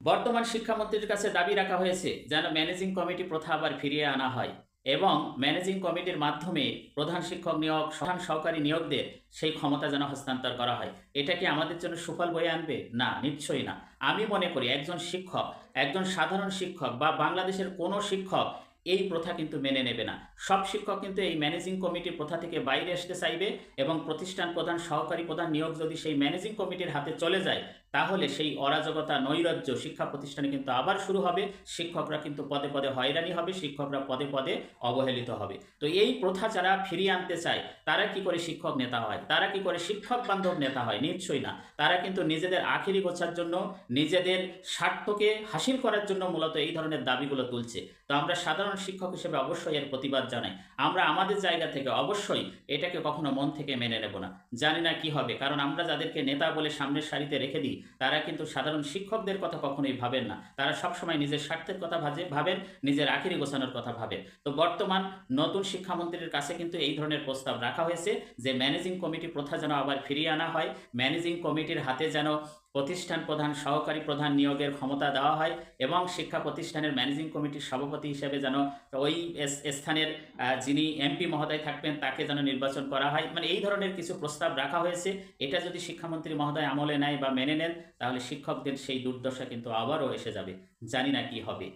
বর্তমান শিক্ষামন্ত্রীর কাছে দাবি রাখা হয়েছে যেন ম্যানেজিং কমিটি প্রথা আবার ফিরিয়ে আনা হয় এবং ম্যানেজিং কমিটির মাধ্যমে প্রধান শিক্ষক নিয়োগ, প্রধান সহকারী নিয়োগদের সেই ক্ষমতা যেন হস্তান্তর করা হয়। এটা কি আমাদের জন্য সুফল বয়ে আনবে? না, নিশ্চয়ই না। আমি মনে করি একজন শিক্ষক, একজন সাধারণ শিক্ষক বা বাংলাদেশের কোনো শিক্ষক এই প্রথা কিন্তু মেনে নেবে না। সব শিক্ষক কিন্তু এই ম্যানেজিং কমিটির প্রথা থেকে বাইরে আসতে চাইবে এবং প্রতিষ্ঠান প্রধান, সহকারী প্রধান নিয়োগ যদি সেই ম্যানেজিং কমিটির হাতে চলে যায়, তাহলে সেই অরাজকতা, নৈরাজ্য শিক্ষা প্রতিষ্ঠানে কিন্তু আবার শুরু হবে। শিক্ষকরা কিন্তু পদে পদে হয়রানি হবে, শিক্ষকরা পদে পদে অবহেলিত হবে। তো এই প্রথা যারা ফিরিয়ে আনতে চায়, তারা কি করে শিক্ষক নেতা হয়? তারা কি করে শিক্ষক বান্ধব নেতা হয়? নিশ্চয়ই না। তারা কিন্তু নিজেদের আখেরি গোছার জন্য, নিজেদের স্বার্থকে হাসিল করার জন্য মূলত এই ধরনের দাবিগুলো তুলছে। তো আমরা সাধারণ শিক্ষক হিসেবে অবশ্যই এর প্রতিবাদ জানাই। আমরা আমাদের জায়গা থেকে অবশ্যই এটাকে কখনো মন থেকে মেনে নেব না। জানি না কি হবে, কারণ আমরা যাদেরকে নেতা বলে সামনের সারিতে রেখে দিই, তারা কিন্তু সাধারণ শিক্ষকদের কথা কখনোই ভাবেন না। তারা সবসময় নিজের স্বার্থের কথা ভাবেন, নিজের আখেরি গোছানোর কথা ভাবেন। তো বর্তমান নতুন শিক্ষামন্ত্রীর কাছে কিন্তু এই ধরনের প্রস্তাব রাখা হয়েছে যে ম্যানেজিং কমিটি প্রথা যেন আবার ফিরিয়ে আনা হয়। ম্যানেজিং কমিটির হাতে যেন প্রতিষ্ঠান প্রধান, সহকারী প্রধান নিয়োগের ক্ষমতা দেওয়া হয় এবং শিক্ষা প্রতিষ্ঠানের ম্যানেজিং কমিটির সভাপতি হিসেবে যেন ওই স্থানের যিনি এমপি মহোদয় থাকবেন তাকে যেন নির্বাচন করা হয়। মানে এই ধরনের কিছু প্রস্তাব রাখা হয়েছে। এটা যদি শিক্ষামন্ত্রী মহোদয় আমলে নেয় বা মেনে নেন, তাহলে শিক্ষকদের সেই দুর্দশা কিন্তু আবারও এসে যাবে। জানি না কি হবে।